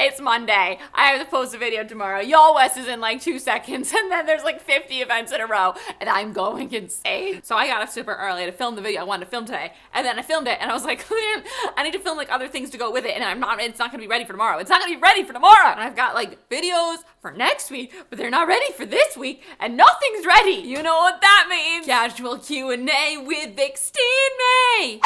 It's Monday. I have to post a video tomorrow. Y'all West is in like 2 seconds, and then there's like 50 events in a row, and I'm going insane. So I got up super early to film the video I wanted to film today, and then I filmed it, and I was like, I need to film like other things to go with it, and it's not gonna be ready for tomorrow. It's not gonna be ready for tomorrow. And I've got like videos for next week, but they're not ready for this week, and nothing's ready. You know what that means? Casual Q&A with Xtinemay.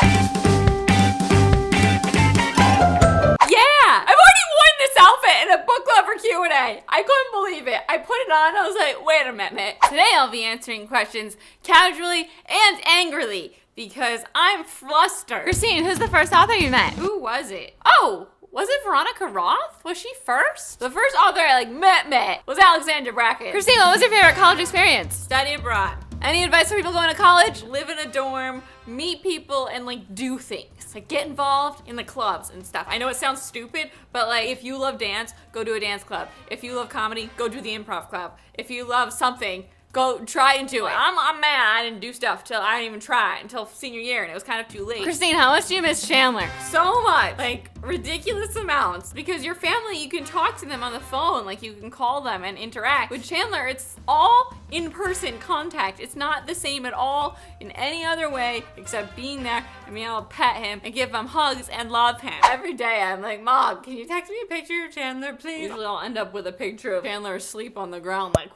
Yeah! I've already worn this outfit in a book club for Q&A. I couldn't believe it. I put it on, I was like, wait a minute. Today I'll be answering questions casually and angrily because I'm flustered. Christine, who's the first author you met? Who was it? Oh! Was it Veronica Roth? Was she first? The first author I met was Alexandra Bracken. Christine, what was your favorite college experience? Study abroad. Any advice for people going to college? Live in a dorm, meet people, and like do things. Like get involved in the clubs and stuff. I know it sounds stupid, but like if you love dance, go do a dance club. If you love comedy, go do the improv club. If you love something, go try and do it. I'm mad I didn't do stuff till I didn't even try until senior year, and it was kind of too late. Christine, how much do you miss Chandler? So much, like ridiculous amounts, because your family, you can talk to them on the phone, like you can call them and interact. With Chandler, it's all in-person contact. It's not the same at all in any other way except being there and being able to pet him and give him hugs and love him. Every day I'm like, Mom, can you text me a picture of Chandler, please? Usually I'll end up with a picture of Chandler asleep on the ground like,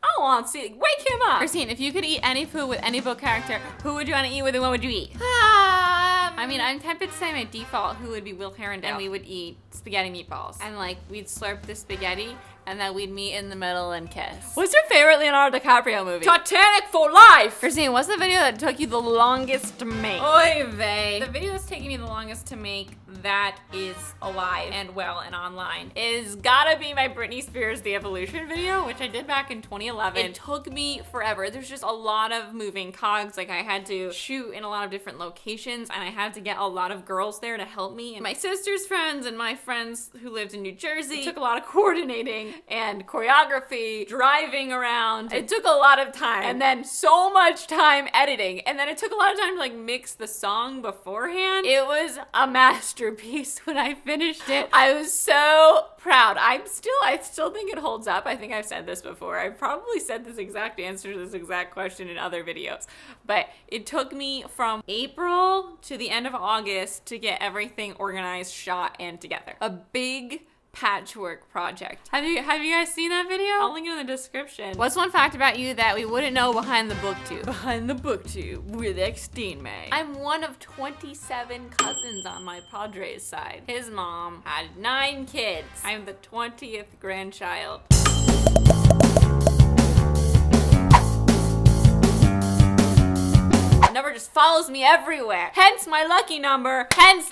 I don't want to see it. Wake him up. Christine, if you could eat any food with any book character, who would you want to eat with and what would you eat? I mean, I'm tempted to say my default who would be Will Herondale. And we would eat spaghetti meatballs. And like, we'd slurp the spaghetti and then we'd meet in the middle and kiss. What's your favorite Leonardo DiCaprio movie? Titanic for life! Christine, what's the video that took you the longest to make? Oy vey. The video that's taking me the longest to make that is alive and well and online is gotta be my Britney Spears The Evolution video, which I did back in 2011. It took me forever. There's just a lot of moving cogs. Like I had to shoot in a lot of different locations and I had to get a lot of girls there to help me. And my sister's friends and my friends who lived in New Jersey. It took a lot of coordinating and choreography, driving around. It took a lot of time and then so much time editing. And then it took a lot of time to like mix the song beforehand. It was a masterpiece when I finished it. I was so proud. I still think it holds up. I think I've said this before. I've probably said this exact answer to this exact question in other videos. But it took me from April to the end of August to get everything organized, shot, and together. A big patchwork project. Have you guys seen that video? I'll link it in the description. What's one fact about you that we wouldn't know behind the booktube? Behind the booktube with Xtinemay. I'm one of 27 cousins on my Padres side. His mom had 9 kids. I'm the 20th grandchild. The number just follows me everywhere. Hence my lucky number. Hence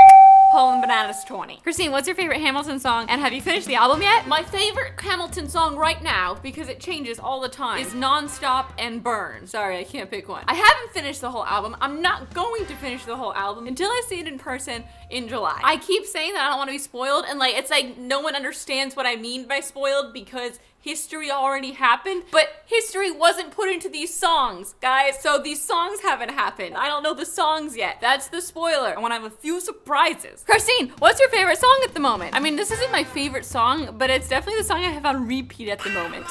Poland Bananas 20. Christine, what's your favorite Hamilton song? And have you finished the album yet? My favorite Hamilton song right now, because it changes all the time, is Nonstop and Burn. Sorry, I can't pick one. I haven't finished the whole album. I'm not going to finish the whole album until I see it in person in July. I keep saying that I don't want to be spoiled, and like it's like no one understands what I mean by spoiled because history already happened, but history wasn't put into these songs, guys. So these songs haven't happened. I don't know the songs yet. That's the spoiler. I want to have a few surprises. Christine, what's your favorite song at the moment? I mean, this isn't my favorite song, but it's definitely the song I have on repeat at the moment.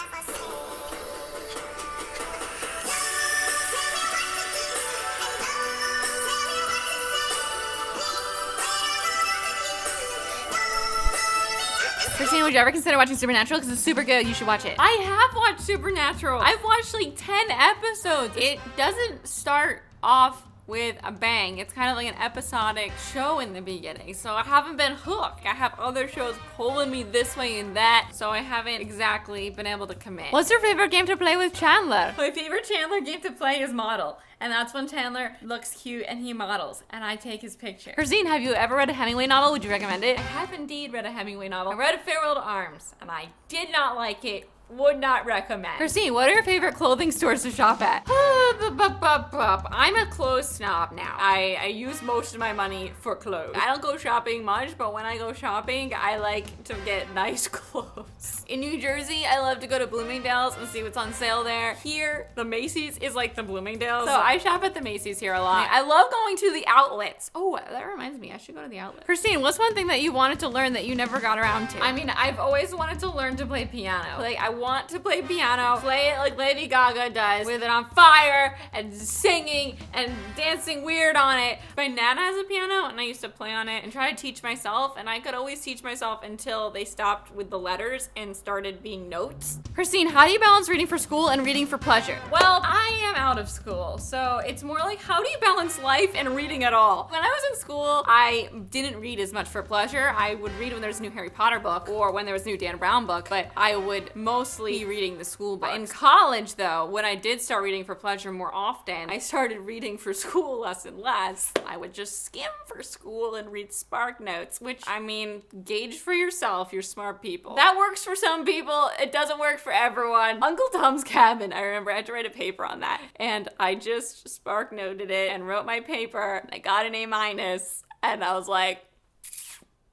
Christine, would you ever consider watching Supernatural? Because it's super good. You should watch it. I have watched Supernatural. I've watched like 10 episodes. It doesn't start off with a bang. It's kind of like an episodic show in the beginning. So I haven't been hooked. I have other shows pulling me this way and that. So I haven't exactly been able to commit. What's your favorite game to play with Chandler? My favorite Chandler game to play is Model. And that's when Chandler looks cute and he models and I take his picture. Christine, have you ever read a Hemingway novel? Would you recommend it? I have indeed read a Hemingway novel. I read A Farewell to Arms and I did not like it would not recommend. Christine, what are your favorite clothing stores to shop at? I'm a clothes snob now. I use most of my money for clothes. I don't go shopping much, but when I go shopping, I like to get nice clothes. In New Jersey, I love to go to Bloomingdale's and see what's on sale there. Here, the Macy's is like the Bloomingdale's. So I shop at the Macy's here a lot. I love going to the outlets. Oh, that reminds me, I should go to the outlet. Christine, what's one thing that you wanted to learn that you never got around to? I mean, I've always wanted to learn to play piano. Like, I want to play piano, play it like Lady Gaga does, with it on fire and singing and dancing weird on it. My Nana has a piano and I used to play on it and try to teach myself, and I could always teach myself until they stopped with the letters and started being notes. Christine, how do you balance reading for school and reading for pleasure? Well, I am out of school, so it's more like, how do you balance life and reading at all? When I was in school, I didn't read as much for pleasure. I would read when there was a new Harry Potter book or when there was a new Dan Brown book, but I would mostly be reading the school books. In college, though, when I did start reading for pleasure more often, I started reading for school less and less. I would just skim for school and read Spark Notes, which, I mean, gauge for yourself, you're smart people. That works for some people, it doesn't work for everyone. Uncle Tom's Cabin, I remember I had to write a paper on that, and I just Spark Noted it and wrote my paper, and I got an A-, and I was like,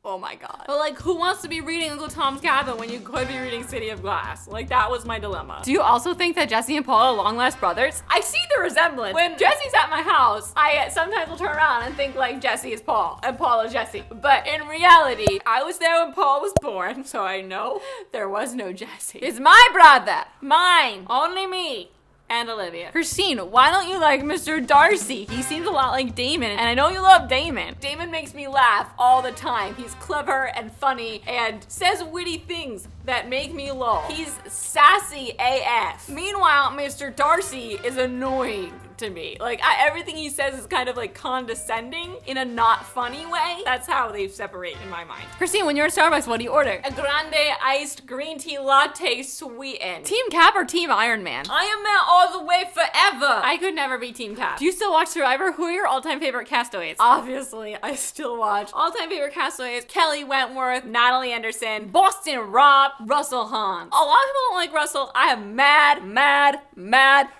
oh my god. But like, who wants to be reading Uncle Tom's Cabin when you could be reading City of Glass? Like, that was my dilemma. Do you also think that Jesse and Paul are long-lost brothers? I see the resemblance. When Jesse's at my house, I sometimes will turn around and think like Jesse is Paul and Paul is Jesse. But in reality, I was there when Paul was born, so I know there was no Jesse. It's my brother. Mine. Only me. And Olivia. Christine, why don't you like Mr. Darcy? He seems a lot like Damon, and I know you love Damon. Damon makes me laugh all the time. He's clever and funny and says witty things that make me lol. He's sassy AF. Meanwhile, Mr. Darcy is annoying to me. Like, everything he says is kind of like condescending in a not funny way. That's how they separate in my mind. Christine, when you're at Starbucks, what do you order? A grande iced green tea latte sweetened. Team Cap or Team Iron Man? Iron Man all the way forever. I could never be Team Cap. Do you still watch Survivor? Who are your all-time favorite castaways? Obviously, I still watch. All-time favorite castaways: Kelly Wentworth, Natalie Anderson, Boston Rob, Russell Hahn. A lot of people don't like Russell. I have mad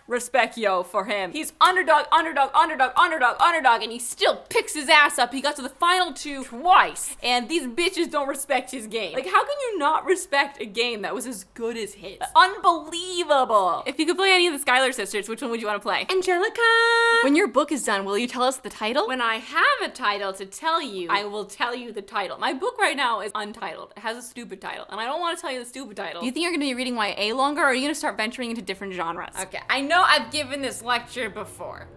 respect, for him. He's underdog, and he still picks his ass up. He got to the final 2 twice, and these bitches don't respect his game. Like, how can you not respect a game that was as good as his? Unbelievable. If you could play any of the Schuyler sisters, which one would you want to play? Angelica. When your book is done, will you tell us the title? When I have a title to tell you, I will tell you the title. My book right now is untitled. It has a stupid title, and I don't want to tell you the stupid title. Do you think you're going to be reading YA longer, or are you going to start venturing into different genres? Okay, I know I've given this lecture before.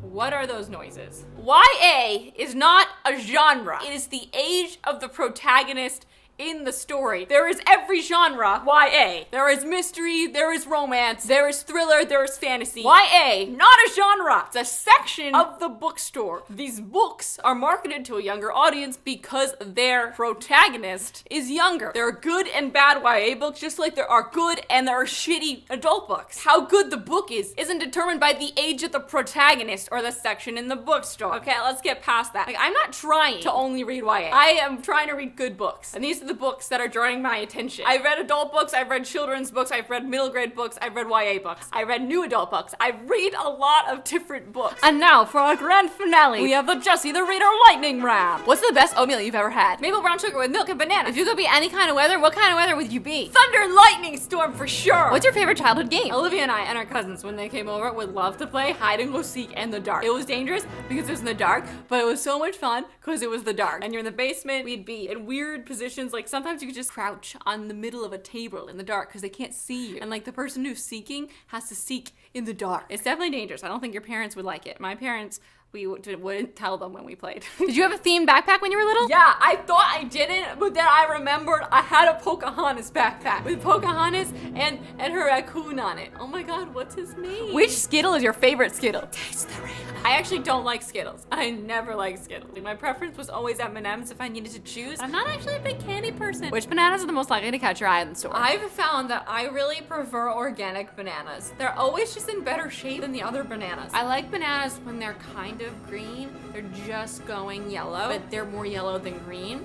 What are those noises? YA is not a genre. It is the age of the protagonist in the story. There is every genre YA. There is mystery, there is romance, there is thriller, there is fantasy. YA, not a genre. It's a section of the bookstore. These books are marketed to a younger audience because their protagonist is younger. There are good and bad YA books, just like there are good and there are shitty adult books. How good the book is isn't determined by the age of the protagonist or the section in the bookstore. Okay, let's get past that. Like, I'm not trying to only read YA. I am trying to read good books. And these are the books that are drawing my attention. I've read adult books, I've read children's books, I've read middle grade books, I've read YA books, I read new adult books. I read a lot of different books. And now for our grand finale, we have the Jessie the Reader lightning round. What's the best oatmeal you've ever had? Maple brown sugar with milk and banana. If you could be any kind of weather, what kind of weather would you be? Thunder and lightning storm for sure. What's your favorite childhood game? Olivia and I and our cousins, when they came over, would love to play hide and go seek in the dark. It was dangerous because it was in the dark, but it was so much fun because it was the dark. And you're in the basement, we'd be in weird positions. Like, sometimes you could just crouch on the middle of a table in the dark because they can't see you. And like, the person who's seeking has to seek in the dark. It's definitely dangerous. I don't think your parents would like it. My parents, we wouldn't tell them when we played. Did you have a themed backpack when you were little? Yeah, I thought I didn't, but then I remembered I had a Pocahontas backpack with Pocahontas and her raccoon on it. Oh my god, what's his name? Which Skittle is your favorite Skittle? Taste the rain. I actually don't like Skittles. I never liked Skittles. My preference was always M&M's if I needed to choose. I'm not actually a big candy person. Which bananas are the most likely to catch your eye in the store? I've found that I really prefer organic bananas. They're always just in better shape than the other bananas. I like bananas when they're kind of green. They're just going yellow, but they're more yellow than green.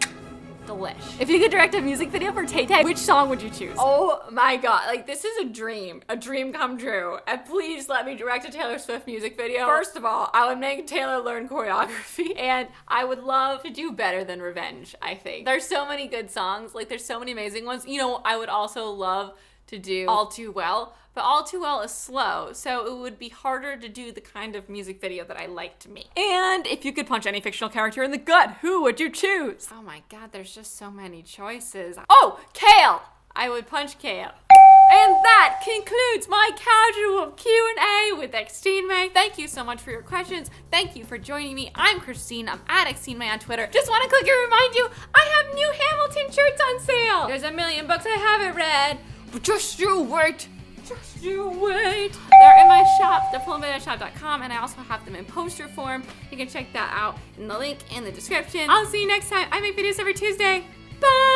Delish. If you could direct a music video for Tay Tay, which song would you choose? Oh my god, like this is a dream come true. And please let me direct a Taylor Swift music video. First of all, I would make Taylor learn choreography, and I would love to do better than Revenge, I think. There's so many good songs, like there's so many amazing ones. You know, I would also love to do All Too Well, but All Too Well is slow, so it would be harder to do the kind of music video that I like to make. And if you could punch any fictional character in the gut, who would you choose? Oh my god, there's just so many choices. Oh, Kale! I would punch Kale. And that concludes my casual Q&A with Xtinemay. Thank you so much for your questions. Thank you for joining me. I'm Christine. I'm at Xtinemay on Twitter. Just want to quickly remind you, I have new Hamilton shirts on sale. There's a million books I haven't read, but just you wait. Just you wait. They're in my shop, polandbananasBOOKS.com, and I also have them in poster form. You can check that out in the link in the description. I'll see you next time. I make videos every Tuesday. Bye!